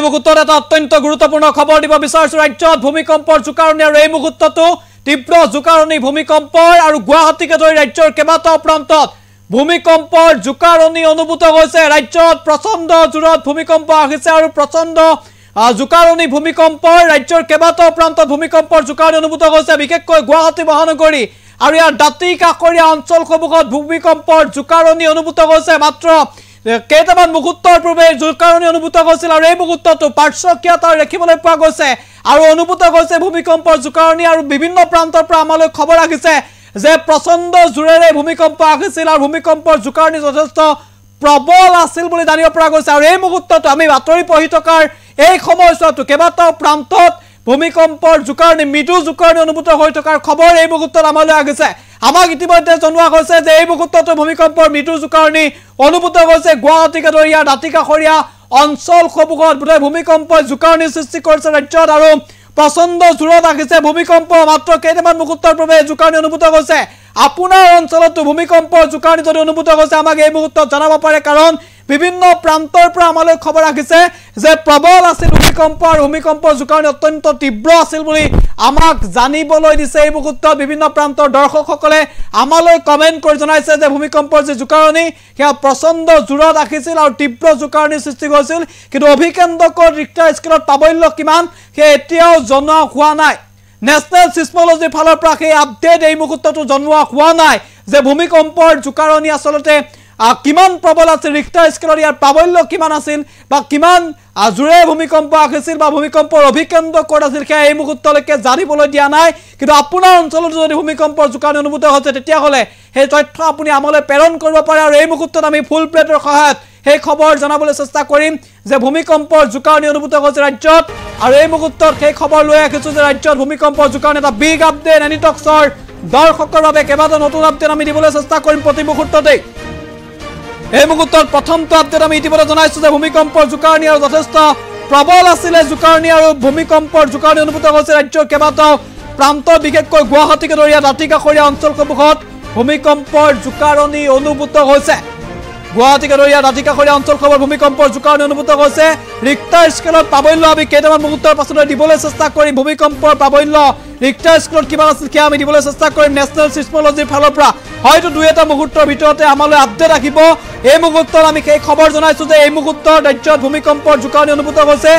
মুহূৰ্তত এটা অত্যন্ত গুৰুত্বপূৰ্ণ খবৰ দিব বিচাৰিছো ৰাজ্যত ভূমিকম্পৰ জোকাৰণি আৰু এই মুহূৰ্তটো তীব্ৰ জোকাৰণি ভূমিকম্পৰ আৰু গুৱাহাটীকে ধৰি ৰাজ্যৰ কেইবাটাও প্ৰান্তত ভূমিকম্পৰ জোকাৰণি অনুভূত হৈছে ৰাজ্যত প্ৰচণ্ড জোৰত ভূমিকম্প আহিছে আৰু প্ৰচণ্ড জোকাৰণি ভূমিকম্পৰ ৰাজ্যৰ কেইবাটাও প্ৰান্তত ভূমিকম্পৰ জোকাৰণি অনুভূত হৈছে বিশেষকৈ গুৱাহাটী মহানগৰী আৰু ইয়াৰ দাঁতি কাষৰীয়া অঞ্চলসমূহত ভূমিকম্পৰ জোকাৰণি অনুভূত হৈছে মাত্ৰ কেইটামান মুহূৰ্তৰ পূৰ্বে জোকাৰণি অনুভূত হৈছিল আৰু এই মুহূৰ্তটো পাৰ্শ্বক্ৰিয়তা দেখিবলৈ পোৱা গৈছে আৰু অনুভূত হৈছে ভূমিকম্পৰ জোকাৰণি আৰু বিভিন্ন প্ৰান্তৰ পৰা আমালৈ খবৰ আহিছে যে প্ৰচণ্ড জোৰেৰে ভূমিকম্প আহিছিল আৰু ভূমিকম্পৰ জোকাৰণি যথেষ্ট প্ৰবল আছিল বুলি জানিব পৰা গৈছে আৰু এই মুহূৰ্তটো আমি বাতৰি পঢ়ি থকাৰ এই সময়ছোৱাটো কেইবাটাও প্ৰান্তত ভূমিকম্পৰ জোকাৰণি মৃদু জোকাৰণি অনুভূত হৈ থকাৰ খবৰ এই মুহূৰ্তত আমালৈ আহিছে আমাক ইতিমধ্যে জনোৱা হৈছে যে এই মুহূৰ্তটো ভূমিকম্পৰ মৃদু জোকাৰণি অনুভূত হৈছে গুৱাহাটীকে ধৰি ইয়াৰ দাঁতি কাষৰীয়া অঞ্চলসমূহত বোধহয় ভূমিকম্পই জোকাৰণি সৃষ্টি কৰিছে ৰাজ্যত আৰু প্ৰচণ্ড জোৰত আহিছে ভূমিকম্প মাত্ৰ কেইটামান মুহূৰ্তৰ পূৰ্বে জোকাৰণি অনুভূত হৈছে আপোনাৰ অঞ্চলতো ভূমিকম্পৰ জোকাৰণি যদি অনুভূত হৈছে আমাক এই মুহূৰ্তত জনাব পাৰে কাৰণ বিভিন্ন প্ৰান্তৰ পৰা আমালৈ খবৰ আহিছে যে প্ৰবল আছিল ভূমিকম্প আৰু ভূমিকম্পৰ জোকাৰণি অত্যন্ত তীব্ৰ আছিল বুলি আমাক জানিবলৈ দিছে এই মুহূৰ্তত বিভিন্ন প্ৰান্তৰ দৰ্শকসকলে আমালৈ কমেন্ট কৰি জনাইছে যে ভূমিকম্পৰ যে জোকাৰণি সেয়া প্ৰচণ্ড জোৰত আহিছিল আৰু তীব্ৰ জোকাৰণি সৃষ্টি হৈছিল কিন্তু অভিকেন্দ্ৰকৰ ৰিক্টাৰ স্কেলত প্ৰাবল্য কিমান সেয়া এতিয়াও জনোৱা হোৱা নাই নেশ্যনেল সিসমোলজি ফালৰ পৰা সেই আপডেট এই মুহূৰ্তটো জনোৱা হোৱা নাই যে ভূমিকম্পৰ জোকাৰণি আসলতে কিমান প্ৰবল আছিল ৰিক্টাৰ স্কেলৰ ইয়াৰ প্ৰাবল্য কিমান আছিল বা কিমান জোৰে ভূমিকম্প আহিছিল বা ভূমিকম্পৰ অভিকেন্দ্ৰ ক'ত আছিল সেয়া এই মুহূৰ্তলৈকে জানিবলৈ দিয়া নাই কিন্তু আপোনাৰ অঞ্চলত যদি ভূমিকম্পৰ জোকাৰণি অনুভূত হৈছে তেতিয়াহ'লে সেই তথ্য আপুনি আমালৈ প্ৰেৰণ কৰিব পাৰে আৰু এই মুহূৰ্তত আমি ফুল প্লেটৰ সহায়ত সেই খবৰ জনাবলৈ চেষ্টা কৰিম যে ভূমিকম্পৰ জোকাৰণি অনুভূত হৈছে ৰাজ্যত আৰু এই মুহূৰ্তত সেই খবৰ লৈ আহিছো যে ৰাজ্যত ভূমিকম্পৰ জোকাৰণি এটা বিগ আপডেট এনিটক্সৰ দৰ্শকৰ বাবে কেইবাটাও নতুন আপডেট আমি দিবলৈ চেষ্টা কৰিম প্ৰতি মুহূৰ্ততে এই মুহূৰ্তত প্ৰথমটো আপডেট আমি ইতিমধ্যে জনাইছো যে ভূমিকম্পৰ জোকাৰণি আৰু যথেষ্ট প্ৰবল আছিল জোকাৰণি আৰু ভূমিকম্পৰ জোকাৰণি অনুভূত হৈছে ৰাজ্যৰ কেইবাটাও প্ৰান্তৰ বিশেষকৈ গুৱাহাটীকে ধৰি দাঁতি কাষৰীয়া অঞ্চলসমূহত ভূমিকম্পৰ জোকাৰণি অনুভূত হৈছে গুৱাহাটীকে ধৰি দাঁতি কাষৰীয়া অঞ্চলসমূহত ভূমিকম্পৰ জোকাৰণি অনুভূত হৈছে ৰিক্টাৰ স্কেলত প্ৰাবল্য আমি কেইটামান মুহূৰ্তৰ পাছতে দিবলৈ চেষ্টা কৰিম ভূমিকম্পৰ প্ৰাবল্য ৰিক্টাৰ স্কেলত কিমান আছিল সেয়া আমি দিবলৈ চেষ্টা কৰিম নেশ্যনেল সিসমোলজিৰ ফালৰ পৰা হয়তো দুই এটা মুহূৰ্তৰ ভিতৰতে আমালৈ আপডেট আহিব এই মুহূৰ্তত আমি সেই খবৰ জনাইছো যে এই মুহূৰ্তত ৰাজ্যত ভূমিকম্পৰ জোকাৰণি অনুভূত হৈছে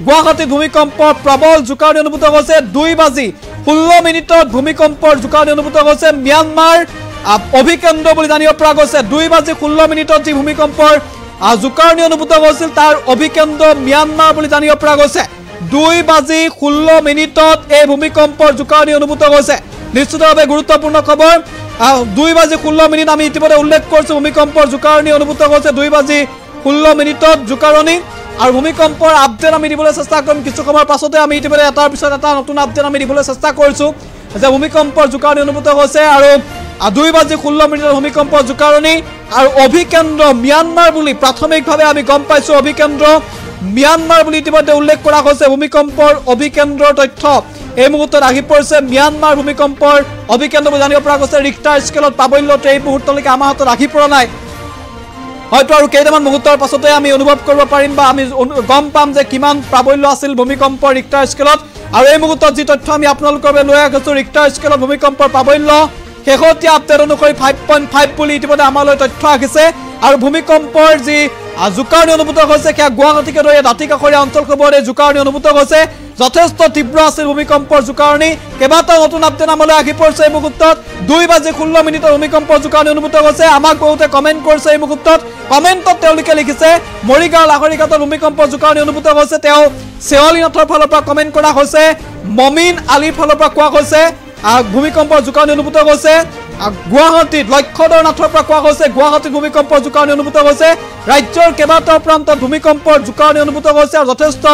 গুৱাহাটীত ভূমিকম্পৰ প্ৰবল জোকাৰণি অনুভূত হৈছে 2:16 ভূমিকম্পৰ জোকাৰণি অনুভূত হৈছে ম্যানমাৰ অভিকেন্দ্ৰ বুলি জানিব পৰা গৈছে 2:16 যি ভূমিকম্পৰ জোকাৰণি অনুভূত হৈছিল তাৰ অভিকেন্দ্ৰ ম্যানমাৰ বুলি জানিব পৰা গৈছে 2:16 এই ভূমিকম্পৰ জোকাৰণি অনুভূত হৈছে নিশ্চিতভাৱে গুৰুত্বপূৰ্ণ খবৰ 2:16 আমি ইতিমধ্যে উল্লেখ কৰিছো ভূমিকম্পৰ জোকাৰণি অনুভূত হৈছে 2:16 জোকাৰণি আৰু ভূমিকম্পৰ আপডেট আমি দিবলৈ চেষ্টা কৰিম কিছু সময়ৰ পাছতে আমি ইতিমধ্যে এটাৰ পিছত এটা নতুন আপডেট আমি দিবলৈ চেষ্টা কৰিছো যে ভূমিকম্পৰ জোকাৰণি অনুভূত হৈছে আৰু 2:16 ভূমিকম্পৰ জোকাৰণি আৰু অভিকেন্দ্ৰ ম্যানমাৰ বুলি প্ৰাথমিকভাৱে আমি গম পাইছো অভিকেন্দ্ৰ ম্যানমাৰ বুলি ইতিমধ্যে উল্লেখ কৰা হৈছে ভূমিকম্পৰ অভিকেন্দ্ৰৰ তথ্য এই মুহূৰ্তত আহি পৰিছে ম্যানমাৰ ভূমিকম্পৰ অভিকেন্দ্ৰ বুলি জানিব পৰা গৈছে ৰিক্টাৰ স্কেলত প্ৰাবল্যটো এই মুহূৰ্তলৈকে আমাৰ হাতত আহি পৰা নাই হয়তো আৰু কেইটামান মুহূৰ্তৰ পাছতে আমি অনুভৱ কৰিব পাৰিম বা আমি গম পাম যে কিমান প্ৰাবল্য আছিল ভূমিকম্পৰ ৰিক্টাৰ স্কেলত আৰু এই মুহূৰ্তত যি তথ্য আমি আপোনালোকৰ বাবে লৈ আহিছো ৰিক্টাৰ স্কেলত ভূমিকম্পৰ প্ৰাবল্য শেহতীয়া আপডেট অনুসৰি 5.5 বুলি ইতিমধ্যে আমালৈ তথ্য আহিছে আৰু ভূমিকম্পৰ যি জোকাৰণি অনুভূত হৈছে সেয়া গুৱাহাটীকে ধৰি দাঁতি কাষৰীয়া অঞ্চলসমূহত এই জোকাৰণি অনুভূত হৈছে যথেষ্ট তীব্ৰ আছিল ভূমিকম্পৰ জোকাৰণি কেইবাটাও নতুন আপডেট আমালৈ আহি পৰিছে এই মুহূৰ্তত 2:16 ভূমিকম্পৰ জোকাৰণি অনুভূত হৈছে আমাক বহুতে কমেন্ট কৰিছে এই মুহূৰ্তত কমেন্টত তেওঁলোকে লিখিছে মৰিগাঁও লাহৰীঘাটত ভূমিকম্পৰ জোকাৰণি অনুভূত হৈছে তেওঁ চেৱালীনাথৰ ফালৰ পৰা কমেন্ট কৰা হৈছে মমিন আলীৰ ফালৰ পৰা কোৱা হৈছে ভূমিকম্পৰ জোকাৰণি অনুভূত হৈছে গুৱাহাটীত লক্ষ্যধৰ নাথৰ পৰা কোৱা হৈছে গুৱাহাটীত ভূমিকম্পৰ জোকাৰণি অনুভূত হৈছে ৰাজ্যৰ কেইবাটাও প্ৰান্তত ভূমিকম্পৰ জোকাৰণি অনুভূত হৈছে আৰু যথেষ্ট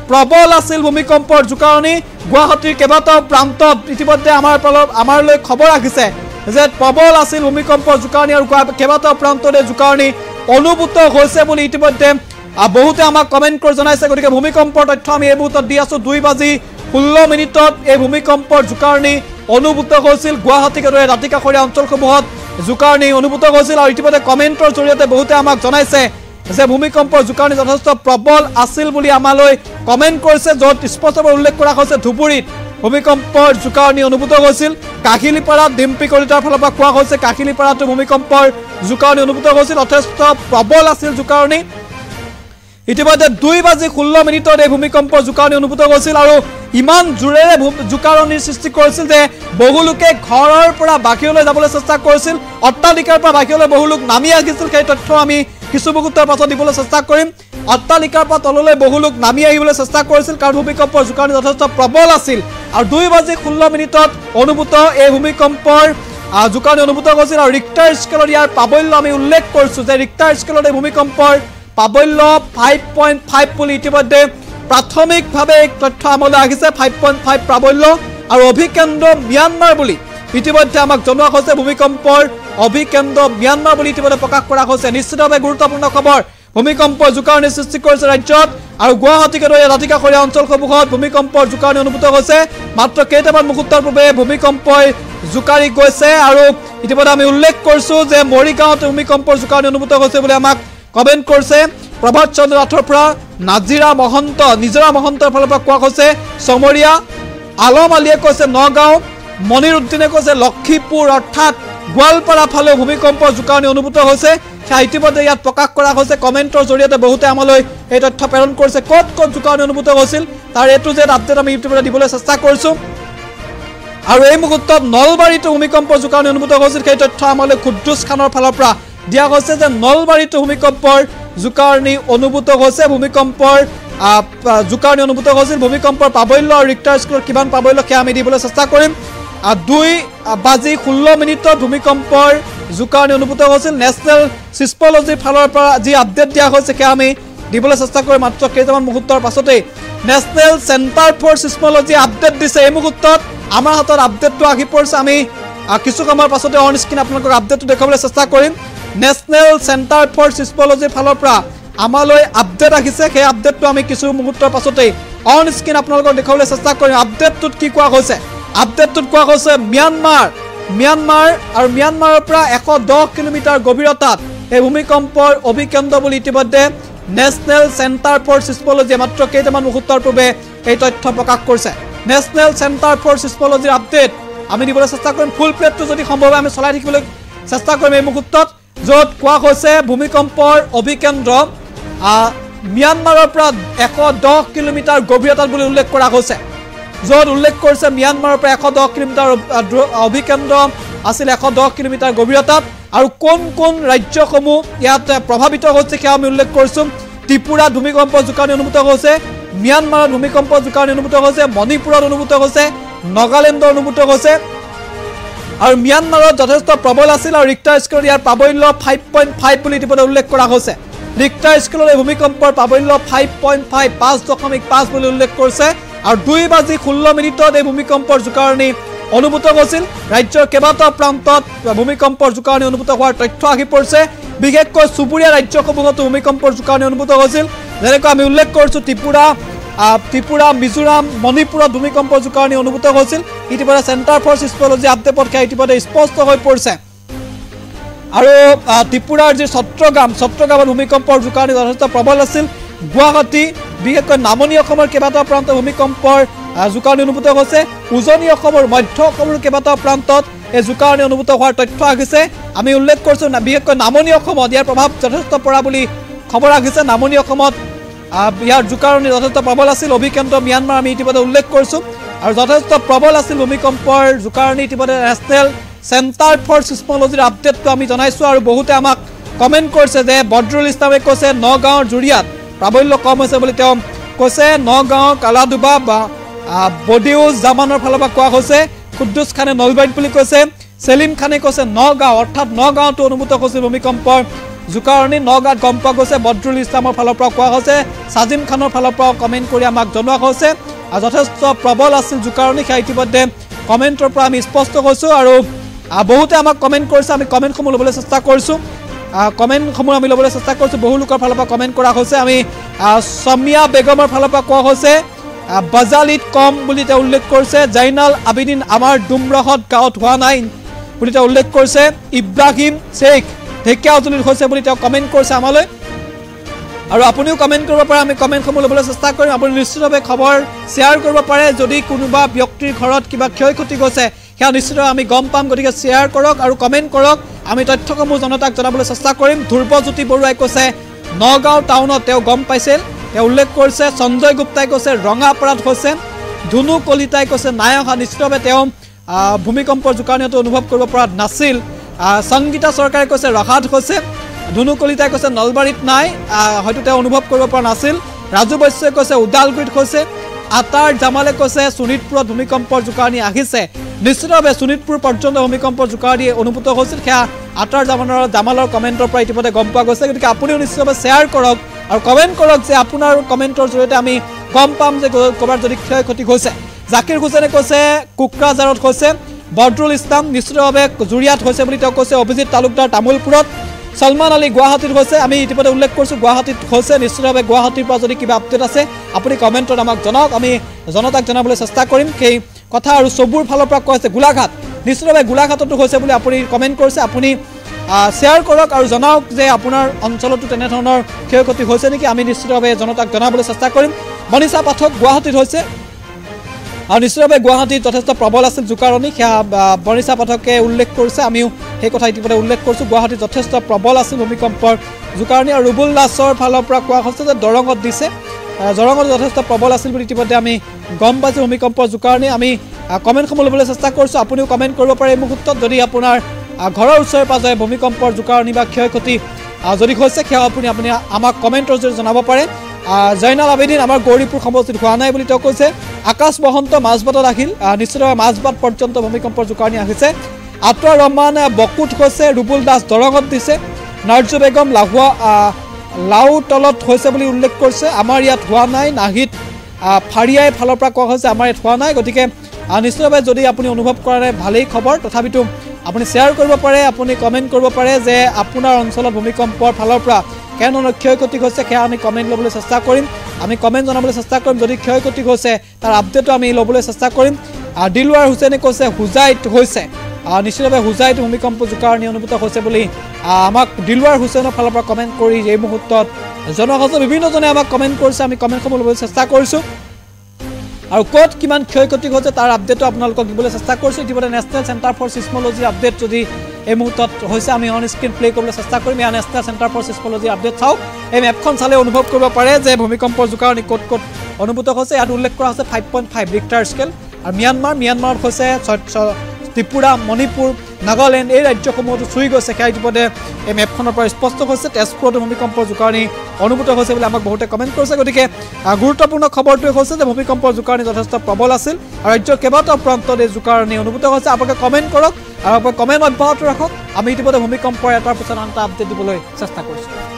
প্ৰবল আছিল ভূমিকম্পৰ জোকাৰণি গুৱাহাটীৰ কেইবাটাও প্ৰান্তত ইতিমধ্যে আমাৰলৈ খবৰ আহিছে যে প্ৰবল আছিল ভূমিকম্পৰ জোকাৰণি আৰু কেইবাটাও প্ৰান্ততে জোকাৰণি অনুভূত হৈছে বুলি ইতিমধ্যে বহুতে আমাক কমেন্ট কৰি জনাইছে গতিকে ভূমিকম্পৰ তথ্য আমি এই মুহূৰ্তত দি আছো 2:16 এই ভূমিকম্পৰ জোকাৰণি অনুভূত হৈছিল গুৱাহাটীকে ধৰি দাঁতি কাষৰীয়া অঞ্চলসমূহত জোকাৰণি অনুভূত হৈছিল আৰু ইতিমধ্যে কমেন্টৰ জৰিয়তে বহুতে আমাক জনাইছে যে ভূমিকম্পৰ জোকাৰণি যথেষ্ট প্ৰবল আছিল বুলি আমালৈ কমেন্ট কৰিছে য'ত স্পষ্টভাৱে উল্লেখ কৰা হৈছে ধুবুৰীত ভূমিকম্পৰ জোকাৰণি অনুভূত হৈছিল কাহিলিপাৰাত ডিম্পি কলিতাৰ ফালৰ পৰা কোৱা হৈছে কাহিলিপাৰাতো ভূমিকম্পৰ জোকাৰণি অনুভূত হৈছিল যথেষ্ট প্ৰবল আছিল জোকাৰণি ইতিমধ্যে 2:16 এই ভূমিকম্পৰ জোকাৰণি অনুভূত হৈছিল আৰু ইমান জোৰেৰে জোকাৰণিৰ সৃষ্টি কৰিছিল যে বহুলোকে ঘৰৰ পৰা বাহিৰলৈ যাবলৈ চেষ্টা কৰিছিল অট্টালিকাৰ পৰা বাহিৰলৈ বহুলোক নামি আহিছিল সেই তথ্য আমি কিছু মুহূৰ্তৰ পাছত দিবলৈ চেষ্টা কৰিম অট্টালিকাৰ পৰা তললৈ বহুলোক নামি আহিবলৈ চেষ্টা কৰিছিল কাৰণ ভূমিকম্পৰ জোকাৰণি যথেষ্ট প্ৰবল আছিল আৰু 2:16 অনুভূত এই ভূমিকম্পৰ জোকাৰণি অনুভূত হৈছিল আৰু ৰিক্টাৰ স্কেলৰ ইয়াৰ প্ৰাবল্য আমি উল্লেখ কৰিছো যে ৰিক্টাৰ স্কেলৰ এই ভূমিকম্পৰ প্ৰাবল্য 5.5 বুলি ইতিমধ্যে প্ৰাথমিকভাৱে এক তথ্য আমলৈ আহিছে 5.5 প্ৰাবল্য আৰু অভিকেন্দ্ৰ ম্যানমাৰ বুলি ইতিমধ্যে আমাক জনোৱা হৈছে ভূমিকম্পৰ অভিকেন্দ্ৰ ম্যানমাৰ বুলি ইতিমধ্যে প্ৰকাশ কৰা হৈছে নিশ্চিতভাৱে গুৰুত্বপূৰ্ণ খবৰ ভূমিকম্পৰ জোকাৰণি সৃষ্টি কৰিছে ৰাজ্যত আৰু গুৱাহাটীকে ধৰি দাঁতিকাষৰীয়া অঞ্চলসমূহত ভূমিকম্পৰ জোকাৰণি অনুভূত হৈছে মাত্ৰ কেইটামান মুহূৰ্তৰ পূৰ্বে ভূমিকম্পই জোকাৰি গৈছে আৰু ইতিমধ্যে আমি উল্লেখ কৰিছো যে মৰিগাঁৱত ভূমিকম্পৰ জোকাৰণি অনুভূত হৈছে বুলি আমাক কমেন্ট কৰিছে প্ৰভাত চন্দ্ৰ ৰাথৰ পৰা নাজিৰা মহন্তৰ ফালৰ পৰা কোৱা হৈছে সমৰীয়া আলম আলীয়ে কৈছে নগাঁও মনিৰ উদ্দিনে কৈছে লক্ষীপুৰ অৰ্থাৎ গোৱালপাৰা ফালে ভূমিকম্পৰ জোকাৰণি অনুভূত হৈছে ইতিমধ্যে ইয়াত প্ৰকাশ কৰা হৈছে কমেন্টৰ জৰিয়তে বহুতে আমালৈ এই তথ্য প্ৰেৰণ কৰিছে ক'ত জোকাৰণি অনুভূত হৈছিল তাৰ এটো যে আপডেট আমি ইউটিউবত দিবলৈ চেষ্টা কৰিছো আৰু এই মুহূৰ্তত নলবাৰীতো ভূমিকম্পৰ জোকাৰণি অনুভূত হৈছিল সেই তথ্য আমালৈ কুদ্দুছ খানৰ ফালৰ পৰা দিয়া হৈছে যে নলবাৰীতো ভূমিকম্পৰ জোকাৰণি অনুভূত হৈছে ভূমিকম্পৰ জোকাৰণি অনুভূত হৈছিল ভূমিকম্পৰ প্ৰাবল্য আৰু ৰিক্টাৰ স্কেলৰ কিমান প্ৰাবল্য সেয়া আমি দিবলৈ চেষ্টা কৰিম 2:16 ভূমিকম্পৰ জোকাৰণি অনুভূত হৈছিল নেশ্যনেল চিস্মলজিৰ ফালৰ পৰা যি আপডেট দিয়া হৈছে সেয়া আমি দিবলৈ চেষ্টা কৰিম মাত্ৰ কেইটামান মুহূৰ্তৰ পাছতেই নেশ্যনেল চেণ্টাৰ ফৰ চিস্মলজি আপডেট দিছে এই মুহূৰ্তত আমাৰ হাতত আপডেটটো আহি পৰিছে আমি কিছু সময়ৰ পাছতে অন স্ক্ৰীন আপোনালোকক আপডেটটো দেখাবলৈ চেষ্টা কৰিম নেশ্যনেল চেণ্টাৰ ফৰ চিস্মলজিৰ ফালৰ পৰা আমালৈ আপডেট আহিছে সেই আপডেটটো আমি কিছু মুহূৰ্তৰ পাছতেই অন স্ক্ৰীন আপোনালোকক দেখাবলৈ চেষ্টা কৰিম আপডেটটোত কি কোৱা হৈছে আপডেটটোত কোৱা হৈছে ম্যানমাৰ আৰু ম্যানমাৰৰ পৰা 110 কিলোমিটাৰ গভীৰতাত এই ভূমিকম্পৰ অভিকেন্দ্ৰ বুলি ইতিমধ্যে নেশ্যনেল চেণ্টাৰ ফৰ চিস্মলজি মাত্ৰ কেইটামান মুহূৰ্তৰ পূৰ্বে এই তথ্য প্ৰকাশ কৰিছে নেশ্যনেল চেণ্টাৰ ফৰ চিস্মলজিৰ আপডেট আমি দিবলৈ চেষ্টা কৰিম ফুল প্লেটটো যদি সম্ভৱ আমি চলাই থাকিবলৈ চেষ্টা কৰিম এই মুহূৰ্তত য'ত কোৱা হৈছে ভূমিকম্পৰ অভিকেন্দ্ৰ ম্যানমাৰৰ পৰা 110 কিলোমিটাৰ গভীৰতাত বুলি উল্লেখ কৰা হৈছে য'ত উল্লেখ কৰিছে ম্যানমাৰৰ পৰা 110 কিলোমিটাৰ অভিকেন্দ্ৰ আছিল 110 কিলোমিটাৰ গভীৰতাত আৰু কোন ৰাজ্যসমূহ ইয়াত প্ৰভাৱিত হৈছে সেয়া আমি উল্লেখ কৰিছো ত্ৰিপুৰাত ভূমিকম্পৰ জোকাৰণি অনুভূত হৈছে ম্যানমাৰত ভূমিকম্পৰ জোকাৰণি অনুভূত হৈছে মণিপুৰত অনুভূত হৈছে নাগালেণ্ডত অনুভূত হৈছে আৰু ম্যানমাৰত যথেষ্ট প্ৰবল আছিল আৰু ৰিক্টাৰ স্কেলৰ ইয়াৰ প্ৰাবল্য 5.5 বুলি ইতিমধ্যে উল্লেখ কৰা হৈছে ৰিক্টাৰ স্কেলৰ এই ভূমিকম্পৰ প্ৰাবল্য 5.5 বুলি উল্লেখ কৰিছে আৰু 2:16 এই ভূমিকম্পৰ জোকাৰণি অনুভূত হৈছিল ৰাজ্যৰ কেইবাটাও প্ৰান্তত ভূমিকম্পৰ জোকাৰণি অনুভূত হোৱাৰ তথ্য আহি পৰিছে বিশেষকৈ চুবুৰীয়া ৰাজ্যসমূহতো ভূমিকম্পৰ জোকাৰণি অনুভূত হৈছিল যেনেকৈ আমি উল্লেখ কৰিছো ত্ৰিপুৰা মিজোৰাম মণিপুৰত ভূমিকম্পৰ জোকাৰণি অনুভূত হৈছিল ইতিমধ্যে চেণ্টাৰ ফৰ চিস্মলজি আপডেটত ইতিমধ্যে স্পষ্ট হৈ পৰিছে আৰু ত্ৰিপুৰাৰ যি চট্টগ্ৰামত ভূমিকম্পৰ জোকাৰণি যথেষ্ট প্ৰবল আছিল গুৱাহাটী বিশেষকৈ নামনি অসমৰ কেইবাটাও প্ৰান্তত ভূমিকম্পৰ জোকাৰণি অনুভূত হৈছে উজনি অসমৰ মধ্য অসমৰ কেইবাটাও প্ৰান্তত এই জোকাৰণি অনুভূত হোৱাৰ তথ্য আহিছে আমি উল্লেখ কৰিছো বিশেষকৈ নামনি অসমত ইয়াৰ প্ৰভাৱ যথেষ্ট পৰা বুলি খবৰ আহিছে নামনি অসমত ইয়াৰ জোকাৰণি যথেষ্ট প্ৰবল আছিল অভিকেন্দ্ৰ ম্যানমাৰ আমি ইতিমধ্যে উল্লেখ কৰিছো আৰু যথেষ্ট প্ৰবল আছিল ভূমিকম্পৰ জোকাৰণি ইতিমধ্যে নেশ্যনেল চেণ্টাৰ ফৰ চিস্মলজিৰ আপডেটটো আমি জনাইছো আৰু বহুতে আমাক কমেন্ট কৰিছে যে বদৰুল ইছলামে কৈছে নগাঁৱৰ জুৰিয়াত প্ৰাবল্য কম হৈছে বুলি তেওঁ কৈছে নগাঁও কালাডুবা বা বডিউজ জামানৰ ফালৰ পৰা কোৱা হৈছে কুদ্দুছ খানে নলবাৰীত বুলি কৈছে সেলিম খানে কৈছে নগাঁও অৰ্থাৎ নগাঁৱতো অনুভূত হৈছিল ভূমিকম্পৰ জোকাৰণি নগাঁৱত গম পোৱা গৈছে বদৰুল ইছলামৰ ফালৰ পৰা কোৱা হৈছে সাজিম খানৰ ফালৰ পৰা কমেন্ট কৰি আমাক জনোৱা হৈছে আৰু যথেষ্ট প্ৰবল আছিল জোকাৰণি সেয়া ইতিমধ্যে কমেন্টৰ পৰা আমি স্পষ্ট হৈছো আৰু বহুতে আমাক কমেন্ট কৰিছে আমি কমেন্টসমূহ ল'বলৈ চেষ্টা কৰিছো বহু লোকৰ ফালৰ পৰা কমেন্ট কৰা হৈছে আমি সমিয়া বেগমৰ ফালৰ পৰা কোৱা হৈছে বাজালিত কম বুলি তেওঁ উল্লেখ কৰিছে জাইনাল আবিদিন আমাৰ ডুমৰহত গাঁৱত হোৱা নাই বুলি তেওঁ উল্লেখ কৰিছে ইব্ৰাহিম শেখ ঢেকিয়াজুলিত হৈছে বুলি তেওঁ কমেন্ট কৰিছে আমালৈ আৰু আপুনিও কমেণ্ট কৰিব পাৰে আমি কমেণ্টসমূহ ল'বলৈ চেষ্টা কৰিম আপুনি নিশ্চিতভাৱে খবৰ শ্বেয়াৰ কৰিব পাৰে যদি কোনোবা ব্যক্তিৰ ঘৰত কিবা ক্ষয় ক্ষতি গৈছে সেয়া নিশ্চিতভাৱে আমি গম পাম গতিকে শ্বেয়াৰ কৰক আৰু কমেণ্ট কৰক আমি তথ্যসমূহ জনতাক জনাবলৈ চেষ্টা কৰিম ধ্ৰুৱজ্যোতি বৰুৱাই কৈছে নগাঁও টাউনত তেওঁ গম পাইছিল তেওঁ উল্লেখ কৰিছে সঞ্জয় গুপ্তাই কৈছে ৰঙাপাৰাত হৈছে ধুনু কলিতাই কৈছে নাই অহা নিশ্চিতভাৱে তেওঁ ভূমিকম্পৰ জোকাৰণিটো অনুভৱ কৰিব পৰা নাছিল সংগীতা চৰকাৰে কৈছে ৰহাত হৈছে ধুনু কলিতাই কৈছে নলবাৰীত নাই হয়তো তেওঁ অনুভৱ কৰিব পৰা নাছিল ৰাজু বৈশ্যই কৈছে উদালগুৰিত হৈছে আটাৰ জামালে কৈছে শোণিতপুৰত ভূমিকম্পৰ জোকাৰণি আহিছে নিশ্চিতভাৱে শোণিতপুৰ পৰ্যন্ত ভূমিকম্পৰ জোকাৰণি অনুভূত হৈছিল সেয়া আটাৰ জামালৰ কমেণ্টৰ পৰা ইতিমধ্যে গম পোৱা গৈছে গতিকে আপুনিও নিশ্চিতভাৱে শ্বেয়াৰ কৰক আৰু কমেণ্ট কৰক যে আপোনাৰ কমেণ্টৰ জৰিয়তে আমি গম পাম যে ক'ৰবাত যদি ক্ষয় ক্ষতি হৈছে জাকিৰ হুছেইনে কৈছে কোকৰাঝাৰত হৈছে বদৰুল ইছলাম নিশ্চিতভাৱে জুৰিয়াত হৈছে বুলি তেওঁ কৈছে অভিজিত তালুকদাৰ তামুলপুৰত সলমান আলী গুৱাহাটীত হৈছে আমি ইতিমধ্যে উল্লেখ কৰিছোঁ গুৱাহাটীত হৈছে নিশ্চিতভাৱে গুৱাহাটীৰ পৰা যদি কিবা আপডেট আছে আপুনি কমেণ্টত আমাক জনাওক আমি জনতাক জনাবলৈ চেষ্টা কৰিম সেই কথা আৰু চবুৰ ফালৰ পৰা কৈছে গোলাঘাট নিশ্চিতভাৱে গোলাঘাটতো হৈছে বুলি আপুনি কমেণ্ট কৰিছে আপুনি শ্বেয়াৰ কৰক আৰু জনাওক যে আপোনাৰ অঞ্চলতো তেনেধৰণৰ ক্ষয় ক্ষতি হৈছে নেকি আমি নিশ্চিতভাৱে জনতাক জনাবলৈ চেষ্টা কৰিম মনীষা পাঠক গুৱাহাটীত হৈছে আৰু নিশ্চিতভাৱে গুৱাহাটীত যথেষ্ট প্ৰবল আছিল জোকাৰণি সেয়া মনীষা পাঠকে উল্লেখ কৰিছে আমিও সেই কথা ইতিমধ্যে উল্লেখ কৰিছোঁ গুৱাহাটীত যথেষ্ট প্ৰবল আছিল ভূমিকম্পৰ জোকাৰণি আৰু ৰুবুল দাসৰ ফালৰ পৰা কোৱা হৈছে যে দৰঙত দিছে দৰঙত যথেষ্ট প্ৰবল আছিল বুলি ইতিমধ্যে আমি গম পাইছোঁ ভূমিকম্পৰ জোকাৰণি আমি কমেণ্টসমূহ ল'বলৈ চেষ্টা কৰিছোঁ আপুনিও কমেণ্ট কৰিব পাৰে এই মুহূৰ্তত যদি আপোনাৰ ঘৰৰ ওচৰে পাজৰে ভূমিকম্পৰ জোকাৰণি বা ক্ষয় ক্ষতি যদি হৈছে সেয়া আপুনি আমাক কমেণ্টৰ জৰিয়তে জনাব পাৰে জয়নাল আবেদিন আমাৰ গৌৰীপুৰ সমষ্টিত হোৱা নাই বুলি তেওঁ কৈছে আকাশ মহন্ত মাজবাটত আহিল নিশ্চিতভাৱে মাজবাট পৰ্যন্ত ভূমিকম্পৰ জোকাৰণি আহিছে আতৱাৰ ৰহমান বকুত হৈছে ৰুবুল দাস দৰঙত দিছে নাৰ্জু বেগম লাউতলত হৈছে বুলি উল্লেখ কৰিছে আমাৰ ইয়াত হোৱা নাই নাহিত ফাৰিয়াই ফালৰ পৰা কোৱা হৈছে আমাৰ ইয়াত হোৱা নাই গতিকে নিশ্চিতভাৱে যদি আপুনি অনুভৱ কৰে ভালেই খবৰ তথাপিতো আপুনি শ্বেয়াৰ কৰিব পাৰে আপুনি কমেণ্ট কৰিব পাৰে যে আপোনাৰ অঞ্চলত ভূমিকম্পৰ ফালৰ পৰা কেনেধৰণৰ ক্ষয় ক্ষতি হৈছে সেয়া আমি কমেণ্ট ল'বলৈ চেষ্টা কৰিম আমি কমেণ্ট জনাবলৈ চেষ্টা কৰিম যদি ক্ষয় ক্ষতি হৈছে তাৰ আপডেটো আমি ল'বলৈ চেষ্টা কৰিম দিলৱাৰ হুছেইনে কৈছে হুজাইত হৈছে নিশ্চিতভাৱে হুজাইত ভূমিকম্প জোকাৰণি অনুভূত হৈছে বুলি আমাক দিলৱাৰ হুছেইনৰ ফালৰ পৰা কমেণ্ট কৰি এই মুহূৰ্তত জনসাধাৰণ বিভিন্নজনে আমাক কমেণ্ট কৰিছে আমি কমেণ্টসমূহ ল'বলৈ চেষ্টা কৰিছোঁ আৰু ক'ত কিমান ক্ষয় ক্ষতি হৈছে তাৰ আপডেটো আপোনালোকক দিবলৈ চেষ্টা কৰিছোঁ ইতিমধ্যে নেশ্যনেল চেণ্টাৰ ফৰ ছিছমলজিৰ আপডেট যদি এই মুহূৰ্তত হৈছে আমি অন স্ক্ৰীন প্লে কৰিবলৈ চেষ্টা কৰিম এয়া নেশ্যনেল চেণ্টাৰ ফৰ ছিছমলজিৰ আপডেট চাওক এই মেপখন চালে অনুভৱ কৰিব পাৰে যে ভূমিকম্পৰ জোকাৰণি ক'ত ক'ত অনুভূত হৈছে ইয়াত উল্লেখ কৰা হৈছে 5.5 ৰিক্টাৰ স্কেল আৰু মিয়ানমাৰত হৈছে ত্ৰিপুৰা মণিপুৰ নাগালেণ্ড এই ৰাজ্যসমূহতো চুই গৈছে সেয়া ইতিমধ্যে এই মেপখনৰ পৰা স্পষ্ট হৈছে তেজপুৰতো ভূমিকম্পৰ জোকাৰণি অনুভূত হৈছে বুলি আমাক বহুতে কমেণ্ট কৰিছে গতিকে গুৰুত্বপূৰ্ণ খবৰটোৱে হৈছে যে ভূমিকম্পৰ জোকাৰণি যথেষ্ট প্ৰবল আছিল আৰু ৰাজ্যৰ কেইবাটাও প্ৰান্তত এই জোকাৰণি অনুভূত হৈছে আপোনালোকে কমেণ্ট কৰক আৰু আপোনালোকে কমেণ্ট অব্যাহত ৰাখক আমি ইতিমধ্যে ভূমিকম্পৰ এটাৰ পিছত আনটা আপডেট দিবলৈ চেষ্টা কৰিছোঁ